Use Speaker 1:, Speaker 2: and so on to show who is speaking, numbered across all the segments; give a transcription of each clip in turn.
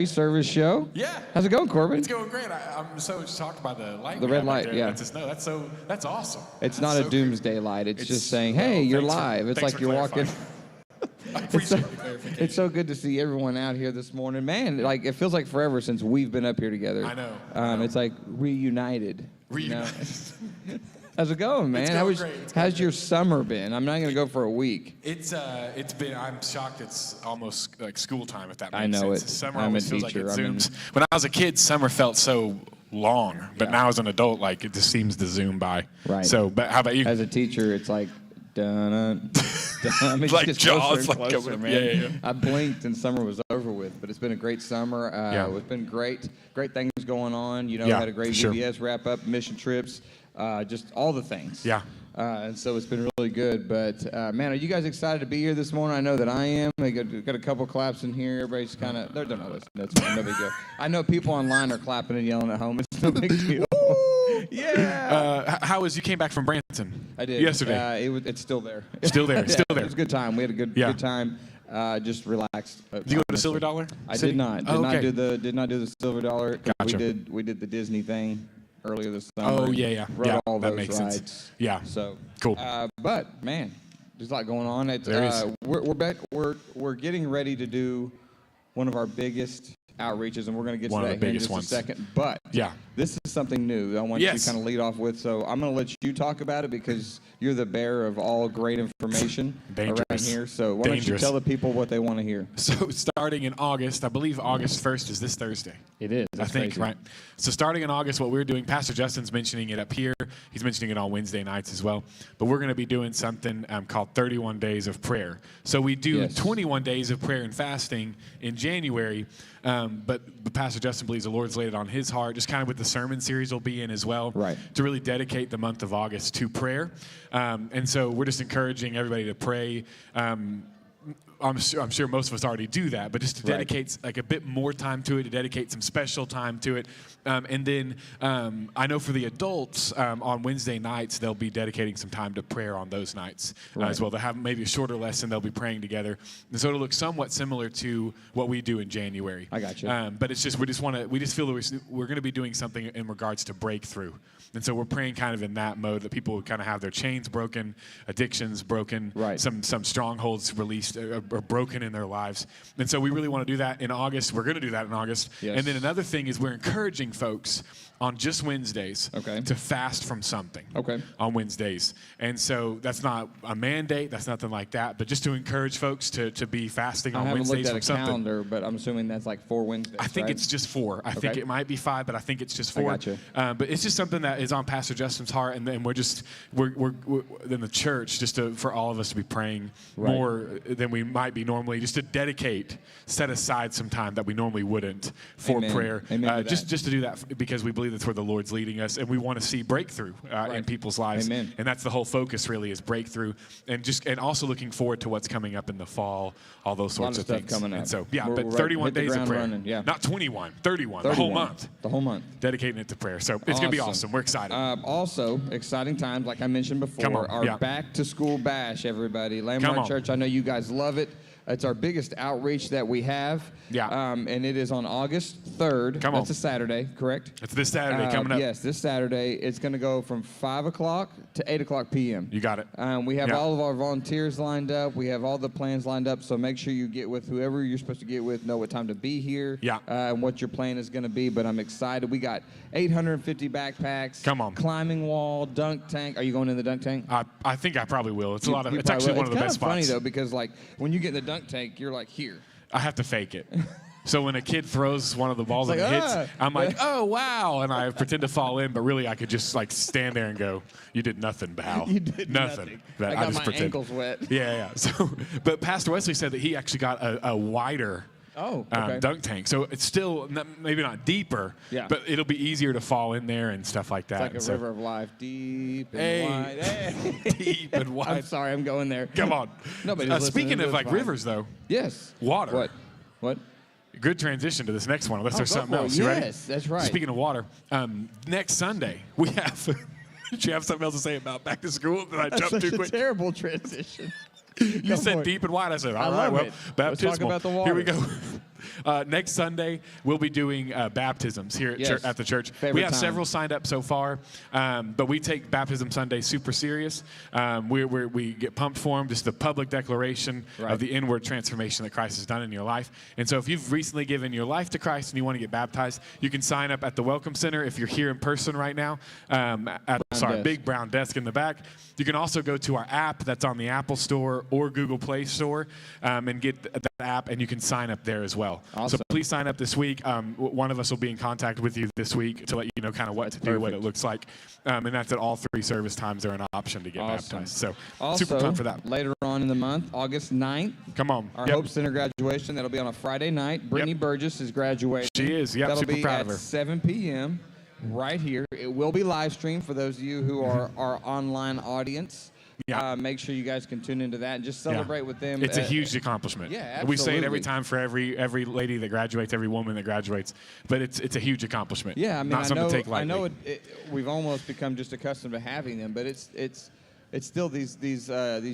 Speaker 1: Service show.
Speaker 2: Yeah.
Speaker 1: How's it going, Corbin?
Speaker 2: It's going great. I'm so shocked by the light.
Speaker 1: The red light, yeah.
Speaker 2: That's awesome.
Speaker 1: It's not
Speaker 2: so
Speaker 1: a doomsday light. It's just saying, hey, you're live. It's like you're walking.
Speaker 2: I appreciate the clarification.
Speaker 1: It's so good to see everyone out here this morning. Man, like it feels like forever since we've been up here together.
Speaker 2: I know.
Speaker 1: It's like reunited.
Speaker 2: Reunited.
Speaker 1: How's it going, man?
Speaker 2: It's going great.
Speaker 1: How's your summer been? I'm not going to go for a week.
Speaker 2: It's been. I'm shocked. It's almost like school time. If that makes
Speaker 1: I know
Speaker 2: sense.
Speaker 1: it.
Speaker 2: Summer
Speaker 1: I'm
Speaker 2: always
Speaker 1: a
Speaker 2: feels
Speaker 1: teacher.
Speaker 2: like it zooms. When I was a kid, summer felt so long, but now as an adult, like it just seems to zoom by.
Speaker 1: Right.
Speaker 2: So, but how about you?
Speaker 1: As a teacher, it's like dun. It
Speaker 2: Like
Speaker 1: gets
Speaker 2: Jaws,
Speaker 1: closer and
Speaker 2: like
Speaker 1: closer,
Speaker 2: coming-
Speaker 1: man.
Speaker 2: yeah.
Speaker 1: I blinked and summer was over with, but it's been a great summer. It's been great things going on. You know,
Speaker 2: Yeah,
Speaker 1: had a great
Speaker 2: for sure.
Speaker 1: VBS wrap up, mission trips, just all the things.
Speaker 2: Yeah.
Speaker 1: And so it's been really good. But man, are you guys excited to be here this morning? I know that I am. We got a couple claps in here. Everybody's kind of they're not listening. That's fine. No big deal. I know people online are clapping and yelling at home. It's no big deal. Yeah.
Speaker 2: How was you came back from Branson?
Speaker 1: I did
Speaker 2: yesterday.
Speaker 1: It's still there.
Speaker 2: Still there. Still
Speaker 1: It
Speaker 2: there.
Speaker 1: was a good time. We had a good time. Just relaxed.
Speaker 2: Did you go to Silver Dollar?
Speaker 1: I
Speaker 2: City?
Speaker 1: did not.
Speaker 2: Oh, okay.
Speaker 1: Did not do the Silver Dollar.
Speaker 2: Gotcha.
Speaker 1: We did the Disney thing earlier this summer.
Speaker 2: Oh yeah.
Speaker 1: Rode all
Speaker 2: that
Speaker 1: those
Speaker 2: makes
Speaker 1: rides.
Speaker 2: sense. Yeah.
Speaker 1: So
Speaker 2: Cool.
Speaker 1: But man, there's a lot going on.
Speaker 2: There is.
Speaker 1: We're back. We're getting ready to do one of our biggest outreaches, and we're going to get
Speaker 2: One
Speaker 1: to
Speaker 2: of
Speaker 1: that
Speaker 2: the
Speaker 1: here in
Speaker 2: biggest
Speaker 1: just
Speaker 2: ones.
Speaker 1: a second. But
Speaker 2: Yeah.
Speaker 1: this is something new that I want you
Speaker 2: Yes.
Speaker 1: to kind of lead off with. So I'm going to let you talk about it because you're the bearer of all great information around
Speaker 2: Dangerous.
Speaker 1: here. So why don't you
Speaker 2: Dangerous.
Speaker 1: tell the people what they want to hear?
Speaker 2: So starting in August, I believe August 1st is this Thursday.
Speaker 1: It is.
Speaker 2: I think, right? So starting in August, what we're doing, Pastor Justin's mentioning it up here. He's mentioning it on Wednesday nights as well. But we're going to be doing something called 31 Days of Prayer. So we do 21 days of prayer and fasting in January. But Pastor Justin believes the Lord's laid it on his heart, just kind of with the sermon series we'll be in as well,
Speaker 1: Right.
Speaker 2: to really dedicate the month of August to prayer. And so we're just encouraging everybody to pray. I'm sure most of us already do that, but just to dedicate like a bit more time to it, to dedicate some special time to it. And then I know for the adults, on Wednesday nights, they'll be dedicating some time to prayer on those nights as well. They'll have maybe a shorter lesson. They'll be praying together. And so it'll look somewhat similar to what we do in January.
Speaker 1: I got you.
Speaker 2: But it's just, we just feel that we're going to be doing something in regards to breakthrough. And so we're praying kind of in that mode that people would kind of have their chains broken, addictions broken, some strongholds released or broken in their lives. And so we really want to do that in August. We're going to do that in August.
Speaker 1: Yes.
Speaker 2: And then another thing is we're encouraging folks on just Wednesdays to fast from something on Wednesdays. And so that's not a mandate. That's nothing like that. But just to encourage folks to be fasting on Wednesdays from something.
Speaker 1: I haven't looked at a calendar, but I'm assuming that's like 4 Wednesdays,
Speaker 2: I think it's just 4. I think it might be 5, but I think it's just 4.
Speaker 1: I gotcha.
Speaker 2: But it's just something that is on Pastor Justin's heart, and then we're in the church just for all of us to be praying more than we might be normally, just to set aside some time that we normally wouldn't for prayer.
Speaker 1: Amen
Speaker 2: just to do that because we believe that's where the Lord's leading us, and we want to see breakthrough in people's lives.
Speaker 1: Amen.
Speaker 2: And that's the whole focus really, is breakthrough, and also looking forward to what's coming up in the fall, all those sorts of
Speaker 1: stuff
Speaker 2: things.
Speaker 1: coming up.
Speaker 2: And so
Speaker 1: We're
Speaker 2: 31
Speaker 1: hit the
Speaker 2: days of
Speaker 1: ground
Speaker 2: prayer.
Speaker 1: running, yeah.
Speaker 2: Not 21, 31, the whole month.
Speaker 1: The whole month.
Speaker 2: Dedicating it to prayer. So it's going to be awesome. We're excited.
Speaker 1: Also, exciting times, like I mentioned before, our back to school bash, everybody. Landmark Church, I know you guys love it. It's our biggest outreach that we have. And it is on August 3rd. That's a Saturday, correct?
Speaker 2: It's this Saturday coming up.
Speaker 1: Yes, this Saturday. It's going to go from 5 o'clock to 8 o'clock p.m.
Speaker 2: You got it.
Speaker 1: We have all of our volunteers lined up. We have all the plans lined up. So make sure you get with whoever you're supposed to get with, know what time to be here, and what your plan is going to be. But I'm excited. We got 850 backpacks.
Speaker 2: Come on.
Speaker 1: Climbing wall, dunk tank. Are you going in the dunk tank?
Speaker 2: I think I probably will. It's it's actually one of the best spots.
Speaker 1: It's funny, though, because like when you get in the dunk tank, you're like here.
Speaker 2: I have to fake it. So when a kid throws one of the balls and it hits, I'm like, oh, wow. And I pretend to fall in, but really I could just like stand there and go, you did nothing, Bal.
Speaker 1: You did nothing.
Speaker 2: But
Speaker 1: I got
Speaker 2: just
Speaker 1: my
Speaker 2: pretend.
Speaker 1: ankles wet.
Speaker 2: Yeah. So, but Pastor Wesley said that he actually got a wider dunk tank. So it's still maybe not deeper, but it'll be easier to fall in there and stuff like that.
Speaker 1: It's like a river of life, deep and wide. Hey.
Speaker 2: Deep and wide.
Speaker 1: I'm sorry, I'm going there.
Speaker 2: Come on.
Speaker 1: Nobody's
Speaker 2: speaking of like
Speaker 1: fine.
Speaker 2: rivers, though.
Speaker 1: Yes.
Speaker 2: Water.
Speaker 1: What?
Speaker 2: Good transition to this next one, unless there's something else. You ready?
Speaker 1: Yes, that's right.
Speaker 2: Speaking of water, next Sunday we have. Did you have something else to say about back to school? Did I jump too quick?
Speaker 1: That's a terrible transition.
Speaker 2: You said deep and wide. I said, all right, well,
Speaker 1: Let's talk
Speaker 2: baptismal.
Speaker 1: about the water.
Speaker 2: Here we go. Next Sunday, we'll be doing baptisms here at,
Speaker 1: Yes.
Speaker 2: at the church.
Speaker 1: Favorite
Speaker 2: We have
Speaker 1: time.
Speaker 2: several signed up so far, but we take Baptism Sunday super serious. We get pumped for them, just the public declaration
Speaker 1: Right.
Speaker 2: of the inward transformation that Christ has done in your life. And so if you've recently given your life to Christ and you want to get baptized, you can sign up at the Welcome Center if you're here in person right now.
Speaker 1: desk.
Speaker 2: Big brown desk in the back. You can also go to our app that's on the Apple Store or Google Play Store and get that app, and you can sign up there as well.
Speaker 1: Awesome.
Speaker 2: So please sign up this week. One of us will be in contact with you this week to let you know kind of what to do, what it
Speaker 1: perfect.
Speaker 2: looks like. And that's at all 3 service times. They're an option to get
Speaker 1: Awesome.
Speaker 2: baptized. So
Speaker 1: Also,
Speaker 2: super pumped for that.
Speaker 1: later on in the month, August 9th,
Speaker 2: Come on.
Speaker 1: our
Speaker 2: Yep.
Speaker 1: Hope Center graduation. That'll be on a Friday night. Brittany Burgess is graduating.
Speaker 2: She is. Yep,
Speaker 1: That'll
Speaker 2: super
Speaker 1: be
Speaker 2: proud
Speaker 1: at
Speaker 2: of her.
Speaker 1: 7 p.m. right here. It will be live streamed for those of you who are our online audience.
Speaker 2: Yeah.
Speaker 1: Make sure you guys can tune into that and just celebrate with them.
Speaker 2: It's a huge accomplishment.
Speaker 1: Yeah,
Speaker 2: We say it every
Speaker 1: absolutely.
Speaker 2: time for every lady that graduates, every woman that graduates, but it's a huge accomplishment.
Speaker 1: Yeah, I mean,
Speaker 2: not
Speaker 1: I
Speaker 2: something
Speaker 1: know,
Speaker 2: to take lightly.
Speaker 1: I know we've almost become just accustomed to having them, but it's still these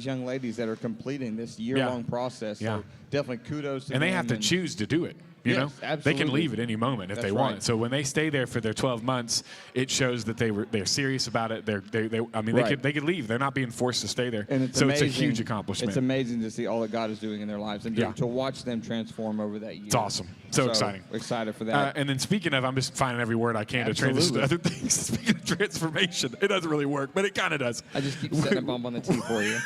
Speaker 1: young ladies that are completing this year-long process.
Speaker 2: Yeah.
Speaker 1: So definitely kudos to
Speaker 2: And they
Speaker 1: them
Speaker 2: have to choose to do it. You
Speaker 1: Yes,
Speaker 2: know, they
Speaker 1: absolutely.
Speaker 2: can leave at any moment if
Speaker 1: That's
Speaker 2: they want.
Speaker 1: right.
Speaker 2: So when they stay there for their 12 months, it shows that they're serious about it.
Speaker 1: Right.
Speaker 2: They could leave. They're not being forced to stay there.
Speaker 1: And it's
Speaker 2: so
Speaker 1: amazing.
Speaker 2: it's a huge accomplishment.
Speaker 1: It's amazing to see all that God is doing in their lives and
Speaker 2: Yeah.
Speaker 1: to watch them transform over that year.
Speaker 2: It's awesome. So exciting.
Speaker 1: Excited for that.
Speaker 2: And then speaking of, I'm just finding every word I can to transition to other things. Speaking of transformation, it doesn't really work, but it kind of does.
Speaker 1: I just keep setting a bump on the tee for you.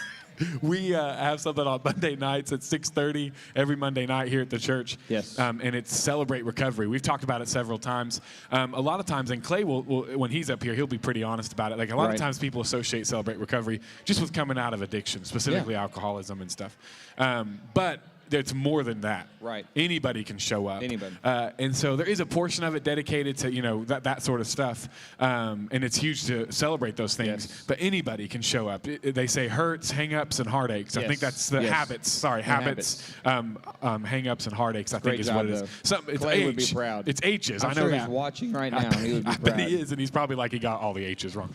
Speaker 2: We have something on Monday nights at 6:30 every Monday night here at the church.
Speaker 1: Yes.
Speaker 2: And it's Celebrate Recovery. We've talked about it several times. A lot of times, and Clay will when he's up here, he'll be pretty honest about it. Like a lot
Speaker 1: Right.
Speaker 2: of times people associate Celebrate Recovery just with coming out of addiction, specifically alcoholism and stuff. But it's more than that.
Speaker 1: Right.
Speaker 2: Anybody can show up.
Speaker 1: Anybody.
Speaker 2: And so there is a portion of it dedicated to, that sort of stuff. And it's huge to celebrate those things.
Speaker 1: Yes.
Speaker 2: But anybody can show up. They say hurts, hang-ups, and heartaches. I
Speaker 1: Yes.
Speaker 2: think that's the
Speaker 1: Yes.
Speaker 2: habits. Sorry,
Speaker 1: And
Speaker 2: habits. Hang-ups and heartaches, I
Speaker 1: Great
Speaker 2: think is
Speaker 1: job,
Speaker 2: what it is.
Speaker 1: though.
Speaker 2: It's
Speaker 1: Clay
Speaker 2: H.
Speaker 1: would be proud.
Speaker 2: It's H's.
Speaker 1: I'm
Speaker 2: I know
Speaker 1: sure
Speaker 2: that.
Speaker 1: he's watching right now. He would be
Speaker 2: I bet
Speaker 1: proud.
Speaker 2: he is, and he's probably like he got all the H's wrong.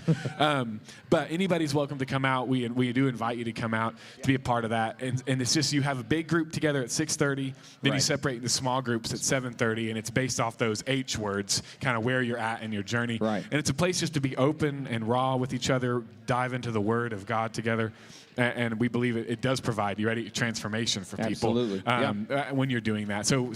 Speaker 2: But anybody's welcome to come out. We do invite you to come out to be a part of that. And it's just you have a big group together at 6:30, then you
Speaker 1: Right.
Speaker 2: separate into small groups at 7:30, and it's based off those H words, kind of where you're at in your journey.
Speaker 1: Right.
Speaker 2: And it's a place just to be open and raw with each other, dive into the Word of God together. And we believe it does provide, you ready, transformation for people
Speaker 1: Absolutely.
Speaker 2: when you're doing that. So